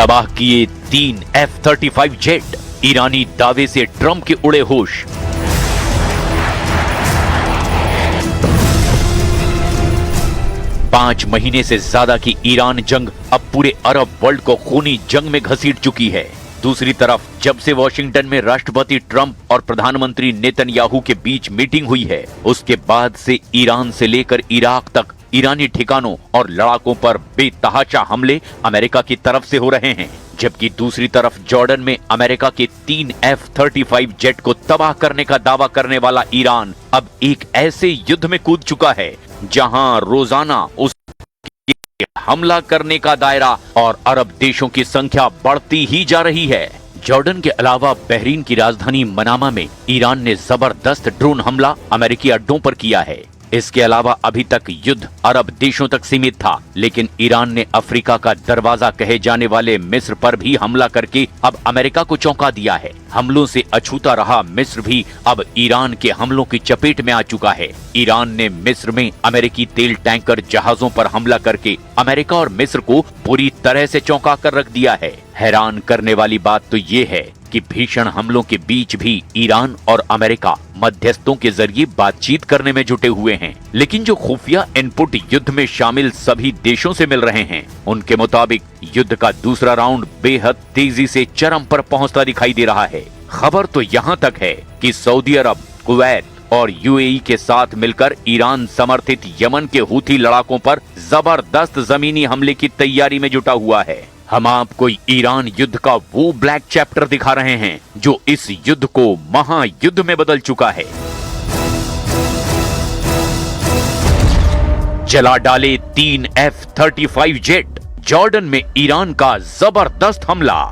तबाह किए 3 F-35 jet, ईरानी दावे से ट्रंप के उड़े होश। पांच महीने से ज्यादा की ईरान जंग अब पूरे अरब वर्ल्ड को खूनी जंग में घसीट चुकी है। दूसरी तरफ जब से वॉशिंगटन में राष्ट्रपति ट्रंप और प्रधानमंत्री नेतन्याहू के बीच मीटिंग हुई है, उसके बाद से ईरान से लेकर इराक तक ईरानी ठिकानों और लड़ाकों पर बेतहाशा हमले अमेरिका की तरफ से हो रहे हैं। जबकि दूसरी तरफ जॉर्डन में अमेरिका के 3 F-35 जेट को तबाह करने का दावा करने वाला ईरान अब एक ऐसे युद्ध में कूद चुका है जहां रोजाना उस हमला करने का दायरा और अरब देशों की संख्या बढ़ती ही जा रही है। जॉर्डन के अलावा बहरीन की राजधानी मनामा में ईरान ने जबरदस्त ड्रोन हमला अमेरिकी अड्डों पर किया है। इसके अलावा अभी तक युद्ध अरब देशों तक सीमित था, लेकिन ईरान ने अफ्रीका का दरवाजा कहे जाने वाले मिस्र पर भी हमला करके अब अमेरिका को चौंका दिया है। हमलों से अछूता रहा मिस्र भी अब ईरान के हमलों की चपेट में आ चुका है। ईरान ने मिस्र में अमेरिकी तेल टैंकर जहाजों पर हमला करके अमेरिका और मिस्र को पूरी तरह से चौंका कर रख दिया है। हैरान करने वाली बात तो ये है कि भीषण हमलों के बीच भी ईरान और अमेरिका मध्यस्थों के जरिए बातचीत करने में जुटे हुए हैं। लेकिन जो खुफिया इनपुट युद्ध में शामिल सभी देशों से मिल रहे हैं, उनके मुताबिक युद्ध का दूसरा राउंड बेहद तेजी से चरम पर पहुंचता दिखाई दे रहा है। खबर तो यहाँ तक है कि सऊदी अरब, कुवैत और यूएई के साथ मिलकर ईरान समर्थित यमन के हूथी लड़ाकों पर जबरदस्त जमीनी हमले की तैयारी में जुटा हुआ है। हम आपको ईरान युद्ध का वो ब्लैक चैप्टर दिखा रहे हैं जो इस युद्ध को महायुद्ध में बदल चुका है। जला डाले 3 F-35 जेट, जॉर्डन में ईरान का जबरदस्त हमला।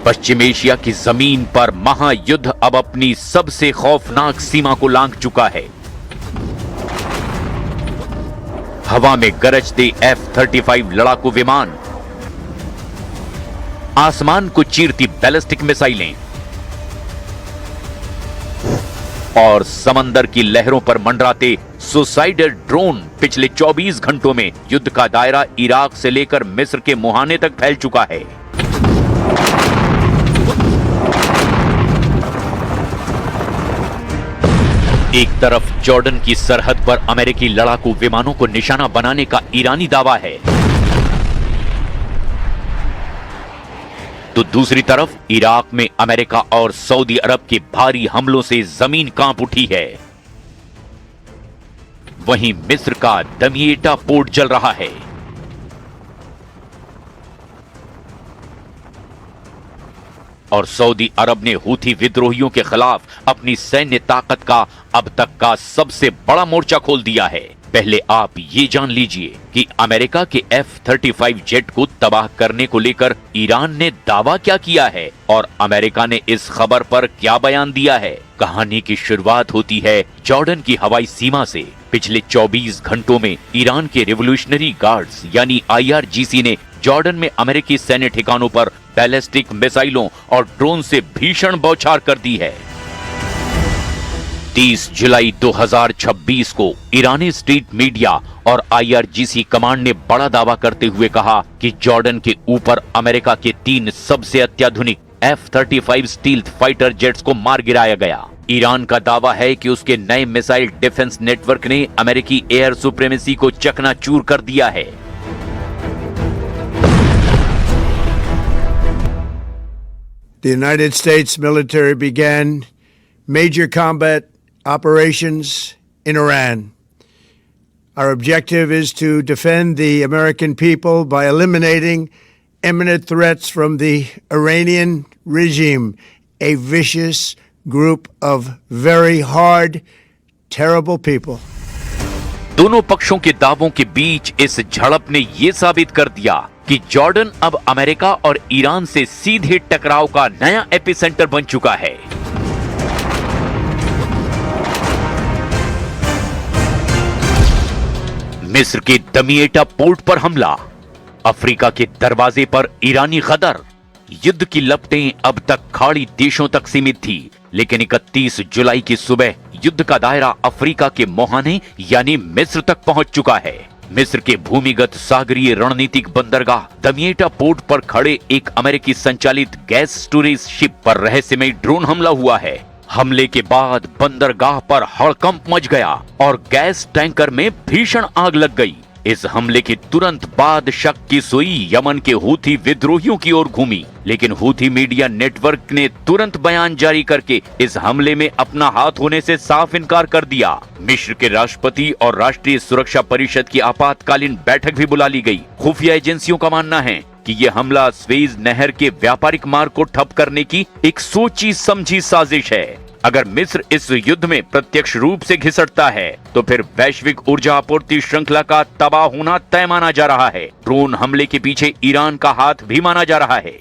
पश्चिम एशिया की जमीन पर महायुद्ध अब अपनी सबसे खौफनाक सीमा को लांघ चुका है। हवा में गरजते F-35 लड़ाकू विमान, आसमान को चीरती बैलिस्टिक मिसाइलें और समंदर की लहरों पर मंडराते सुसाइडल ड्रोन पिछले 24 घंटों में युद्ध का दायरा इराक से लेकर मिस्र के मुहाने तक फैल चुका है। एक तरफ जॉर्डन की सरहद पर अमेरिकी लड़ाकू विमानों को निशाना बनाने का ईरानी दावा है, तो दूसरी तरफ इराक में अमेरिका और सऊदी अरब के भारी हमलों से जमीन कांप उठी है। वहीं मिस्र का दमियेटा पोर्ट जल रहा है। और सऊदी अरब ने हूथी विद्रोहियों के खिलाफ अपनी सैन्य ताकत का अब तक का सबसे बड़ा मोर्चा खोल दिया है। पहले आप ये जान लीजिए कि अमेरिका के F-35 जेट को तबाह करने को लेकर ईरान ने दावा क्या किया है और अमेरिका ने इस खबर पर क्या बयान दिया है। कहानी की शुरुआत होती है जॉर्डन की हवाई सीमा से। पिछले 24 घंटों में ईरान के रिवोल्यूशनरी गार्ड्स यानी IRGC ने जॉर्डन में अमेरिकी सैन्य ठिकानों पर बैलिस्टिक मिसाइलों और ड्रोन से भीषण बौछार कर दी है। 30 जुलाई 2026 को ईरानी स्टेट मीडिया और IRGC कमांड ने बड़ा दावा करते हुए कहा कि जॉर्डन के ऊपर अमेरिका के 3 सबसे अत्याधुनिक F-35 स्टील्थ फाइटर जेट्स को मार गिराया गया। ईरान का दावा है कि उसके नए मिसाइल डिफेंस नेटवर्क ने अमेरिकी एयर सुप्रीमेसी को चकनाचूर कर दिया है। The United States military began major combat operations in Iran. Our objective is to defend the American people by eliminating imminent threats from the Iranian regime, a vicious group of very hard, terrible people. दोनों पक्षों के दावों के बीच इस झड़प ने यह साबित कर दिया कि जॉर्डन अब अमेरिका और ईरान से सीधे टकराव का नया एपिसेंटर बन चुका है। मिस्र के दमियेटा पोर्ट पर हमला, अफ्रीका के दरवाजे पर ईरानी गदर, युद्ध की लपटें अब तक खाड़ी देशों तक सीमित थी, लेकिन 31 जुलाई की सुबह युद्ध का दायरा अफ्रीका के मोहाने यानी मिस्र तक पहुंच चुका है। मिस्र के भूमिगत सागरीय रणनीतिक बंदरगाह दमिएटा पोर्ट पर खड़े एक अमेरिकी संचालित गैस स्टोरेज शिप पर रहस्यमय ड्रोन हमला हुआ है। हमले के बाद बंदरगाह पर हड़कंप मच गया और गैस टैंकर में भीषण आग लग गई। इस हमले के तुरंत बाद शक की सुई यमन के हूथी विद्रोहियों की ओर घूमी, लेकिन हूथी मीडिया नेटवर्क ने तुरंत बयान जारी करके इस हमले में अपना हाथ होने से साफ इनकार कर दिया। मिस्र के राष्ट्रपति और राष्ट्रीय सुरक्षा परिषद की आपातकालीन बैठक भी बुला ली गई। खुफिया एजेंसियों का मानना है कि ये हमला स्वेज नहर के व्यापारिक मार्ग को ठप करने की एक सोची समझी साजिश है। अगर मिस्र इस युद्ध में प्रत्यक्ष रूप से घिसटता है तो फिर वैश्विक ऊर्जा आपूर्ति श्रृंखला का तबाह होना तय माना जा रहा है। ड्रोन हमले के पीछे ईरान का हाथ भी माना जा रहा है।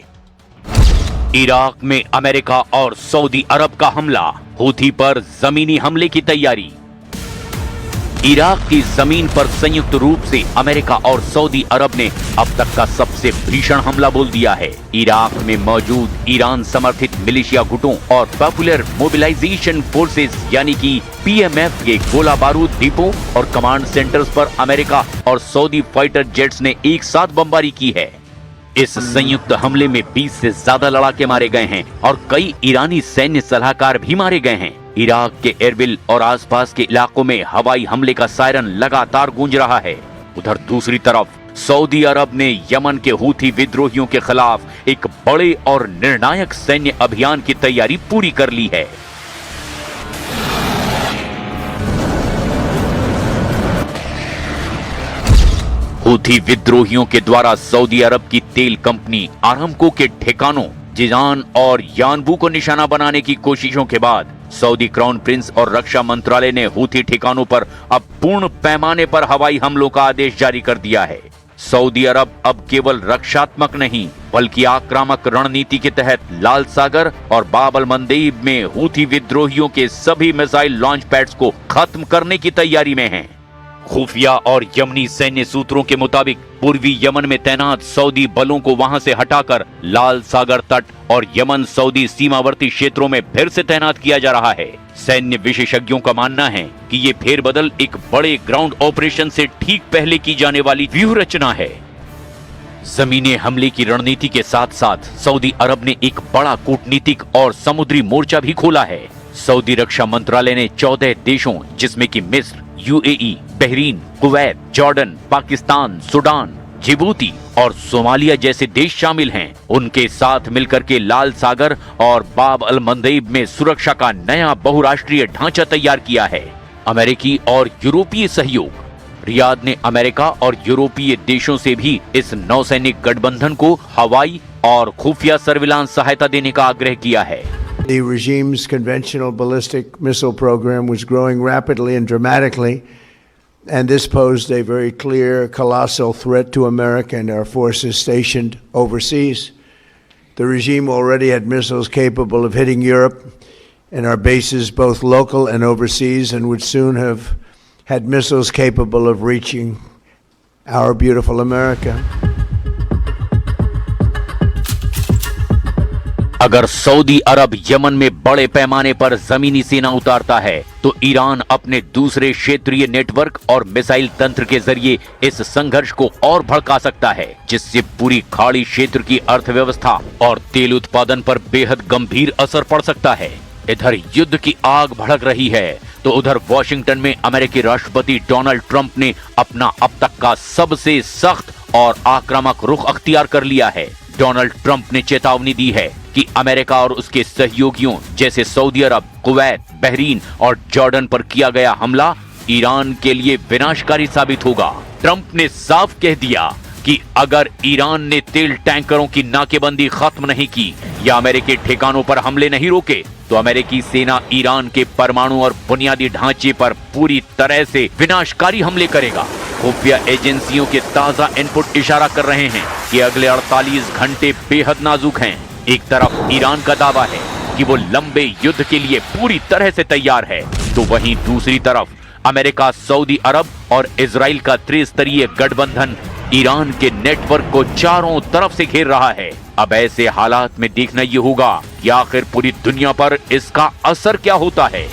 इराक में अमेरिका और सऊदी अरब का हमला, हूथी पर जमीनी हमले की तैयारी। इराक की जमीन पर संयुक्त रूप से अमेरिका और सऊदी अरब ने अब तक का सबसे भीषण हमला बोल दिया है। इराक में मौजूद ईरान समर्थित मिलिशिया गुटों और पॉपुलर मोबिलाइजेशन फोर्सेस यानी कि पीएमएफ के गोला बारूद डिपो और कमांड सेंटर्स पर अमेरिका और सऊदी फाइटर जेट्स ने एक साथ बमबारी की है। इस संयुक्त हमले में 20 से ज्यादा लड़ाके मारे गए हैं और कई ईरानी सैन्य सलाहकार भी मारे गए हैं। इराक के एरबिल और आसपास के इलाकों में हवाई हमले का सायरन लगातार गूंज रहा है। उधर दूसरी तरफ सऊदी अरब ने यमन के हूथी विद्रोहियों के खिलाफ एक बड़े और निर्णायक सैन्य अभियान की तैयारी पूरी कर ली है। हूथी विद्रोहियों के द्वारा सऊदी अरब की तेल कंपनी आरामको के ठिकानों जिजान और यानबू को निशाना बनाने की कोशिशों के बाद सऊदी क्राउन प्रिंस और रक्षा मंत्रालय ने हूथी ठिकानों पर अब पूर्ण पैमाने पर हवाई हमलों का आदेश जारी कर दिया है। सऊदी अरब अब केवल रक्षात्मक नहीं बल्कि आक्रामक रणनीति के तहत लाल सागर और बाब अल मंदेब में हूथी विद्रोहियों के सभी मिसाइल लॉन्च पैड्स को खत्म करने की तैयारी में है। खुफिया और यमनी सैन्य सूत्रों के मुताबिक पूर्वी यमन में तैनात सऊदी बलों को वहां से हटाकर लाल सागर तट और यमन सऊदी सीमावर्ती क्षेत्रों में फिर से तैनात किया जा रहा है। सैन्य विशेषज्ञों का मानना है कि ये फेरबदल एक बड़े ग्राउंड ऑपरेशन से ठीक पहले की जाने वाली व्यूह रचना है। जमीनी हमले की रणनीति के साथ साथ सऊदी अरब ने एक बड़ा कूटनीतिक और समुद्री मोर्चा भी खोला है। सऊदी रक्षा मंत्रालय ने 14 देशों जिसमें कि मिस्र, UAE, Bahrain, Kuwait, Jordan, Pakistan, Sudan, Djibouti और सोमालिया जैसे देश शामिल हैं, उनके साथ मिलकर के लाल सागर और बाब अल मंदेब में सुरक्षा का नया बहुराष्ट्रीय ढांचा तैयार किया है। अमेरिकी और यूरोपीय सहयोग, रियाद ने अमेरिका और यूरोपीय देशों से भी इस नौसैनिक गठबंधन को हवाई और खुफिया सर्विलांस सहायता देने का आग्रह किया है। The regime's conventional ballistic missile program was growing rapidly and dramatically, and this posed a very clear, colossal threat to America and our forces stationed overseas. The regime already had missiles capable of hitting Europe and our bases, both local and overseas, and would soon have had missiles capable of reaching our beautiful America. अगर Saudi अरब Yemen में बड़े पैमाने पर जमीनी सेना उतारता है तो ईरान अपने दूसरे क्षेत्रीय नेटवर्क और मिसाइल तंत्र के जरिए इस संघर्ष को और भड़का सकता है, जिससे पूरी खाड़ी क्षेत्र की अर्थव्यवस्था और तेल उत्पादन पर बेहद गंभीर असर पड़ सकता है। इधर युद्ध की आग भड़क रही है तो उधर वॉशिंगटन में अमेरिकी राष्ट्रपति डोनाल्ड ट्रंप ने अपना अब तक का सबसे सख्त और आक्रामक रुख अख्तियार कर लिया है। डोनाल्ड ट्रंप ने चेतावनी दी है कि अमेरिका और उसके सहयोगियों जैसे सऊदी अरब, कुवैत, बहरीन और जॉर्डन पर किया गया हमला ईरान के लिए विनाशकारी साबित होगा। ट्रंप ने साफ कह दिया कि अगर ईरान ने तेल टैंकरों की नाकेबंदी खत्म नहीं की या अमेरिकी ठिकानों पर हमले नहीं रोके तो अमेरिकी सेना ईरान के परमाणु और बुनियादी ढांचे पर पूरी तरह से विनाशकारी हमले करेगा। खुफिया एजेंसियों के ताजा इनपुट इशारा कर रहे हैं कि अगले 48 घंटे बेहद नाजुक हैं। एक तरफ ईरान का दावा है कि वो लंबे युद्ध के लिए पूरी तरह से तैयार है, तो वहीं दूसरी तरफ अमेरिका, सऊदी अरब और इजराइल का त्रिस्तरीय गठबंधन ईरान के नेटवर्क को चारों तरफ से घेर रहा है। अब ऐसे हालात में देखना ये होगा कि आखिर पूरी दुनिया पर इसका असर क्या होता है।